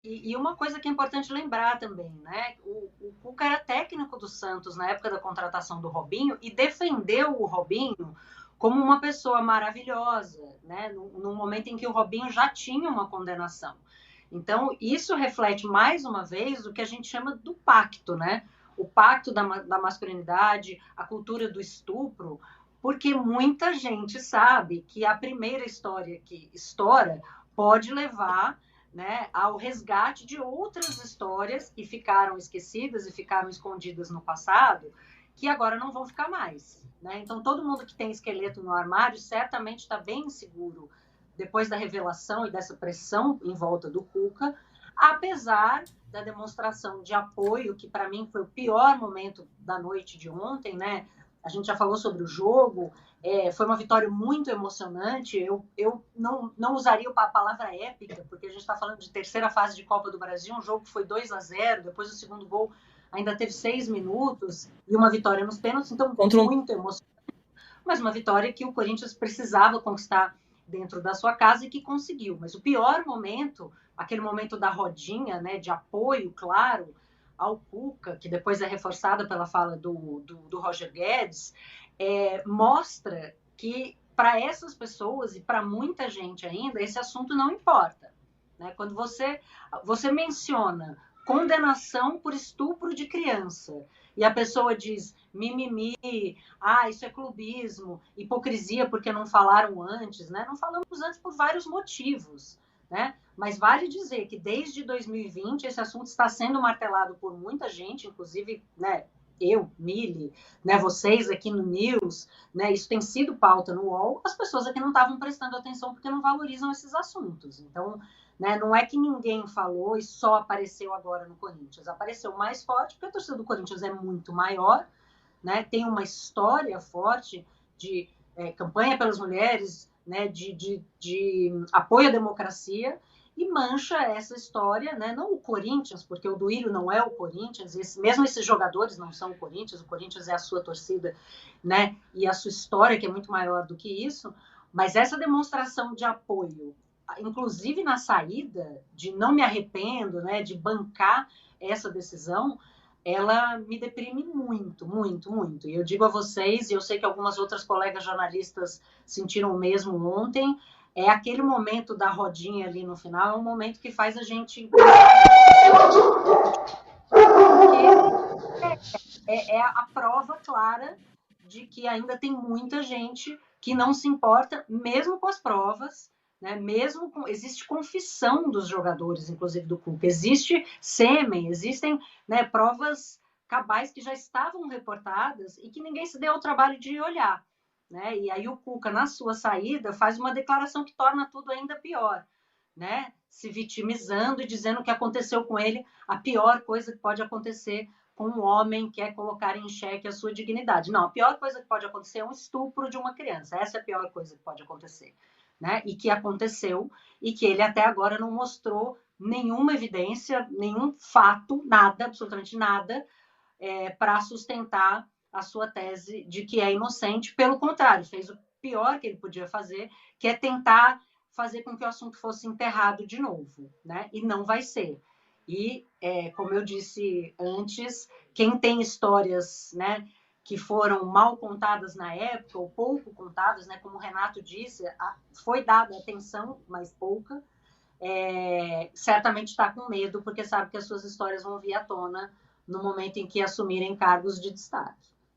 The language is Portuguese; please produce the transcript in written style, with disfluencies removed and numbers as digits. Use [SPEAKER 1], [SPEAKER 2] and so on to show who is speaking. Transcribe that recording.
[SPEAKER 1] E uma coisa que é importante lembrar também, né? O Cuca era técnico do Santos na época da contratação do Robinho e defendeu o Robinho como uma pessoa maravilhosa, né? No momento em que o Robinho já tinha uma condenação. Então, isso reflete mais uma vez o que a gente chama do pacto, né? O pacto da masculinidade, a cultura do estupro, porque muita gente sabe que a primeira história que estoura pode levar, né, ao resgate de outras histórias que ficaram esquecidas e ficaram escondidas no passado, que agora não vão ficar mais. Né? Então, todo mundo que tem esqueleto no armário certamente está bem inseguro depois da revelação e dessa pressão em volta do Cuca, apesar da demonstração de apoio, que para mim foi o pior momento da noite de ontem, né? A gente já falou sobre o jogo, foi uma vitória muito emocionante. Eu não usaria a palavra épica, porque a gente está falando de terceira fase de Copa do Brasil, um jogo que foi 2-0, depois o segundo gol ainda teve 6 minutos, e uma vitória nos pênaltis, então muito emocionante, mas uma vitória que o Corinthians precisava conquistar dentro da sua casa e que conseguiu. Mas o pior momento, aquele momento da rodinha, né, de apoio, claro, ao Cuca, que depois é reforçada pela fala do Roger Guedes, mostra que para essas pessoas e para muita gente ainda, esse assunto não importa. Né? Quando você menciona condenação por estupro de criança e a pessoa diz mimimi, isso é clubismo, hipocrisia porque não falaram antes, né? Não falamos antes por vários motivos, né? Mas vale dizer que desde 2020 esse assunto está sendo martelado por muita gente, inclusive, né, eu, Mili, né, vocês aqui no News, né, isso tem sido pauta no UOL, as pessoas aqui não estavam prestando atenção porque não valorizam esses assuntos. Então, né, não é que ninguém falou e só apareceu agora no Corinthians. Apareceu mais forte porque a torcida do Corinthians é muito maior, né, tem uma história forte de campanha pelas mulheres, né, de apoio à democracia, e mancha essa história, né, não o Corinthians, porque o Duílio não é o Corinthians, mesmo esses jogadores não são o Corinthians é a sua torcida, né, e a sua história, que é muito maior do que isso, mas essa demonstração de apoio, inclusive na saída, de não me arrependo, né, de bancar essa decisão, ela me deprime muito, muito, muito. E eu digo a vocês, e eu sei que algumas outras colegas jornalistas sentiram o mesmo ontem, é aquele momento da rodinha ali no final, é um momento que faz a gente... é a prova clara de que ainda tem muita gente que não se importa, mesmo com as provas, né? Mesmo com, existe confissão dos jogadores, inclusive do Cuca, existe sêmen, existem, né, provas cabais que já estavam reportadas e que ninguém se deu ao trabalho de olhar. Né? E aí o Cuca, na sua saída, faz uma declaração que torna tudo ainda pior. Né? Se vitimizando e dizendo que aconteceu com ele a pior coisa que pode acontecer com um homem que quer colocar em xeque a sua dignidade. Não, a pior coisa que pode acontecer é um estupro de uma criança. Essa é a pior coisa que pode acontecer. Né? E que aconteceu e que ele até agora não mostrou nenhuma evidência, nenhum fato, nada, absolutamente nada, para sustentar a sua tese de que é inocente. Pelo contrário, fez o pior que ele podia fazer, que é tentar fazer com que o assunto fosse enterrado de novo, né? E não vai ser. E, como eu disse antes, quem tem histórias, né, que foram mal contadas na época, ou pouco contadas, né, como o Renato disse, foi dada atenção, mas pouca, certamente está com medo, porque sabe que as suas histórias vão vir à tona no momento em que assumirem cargos de destaque.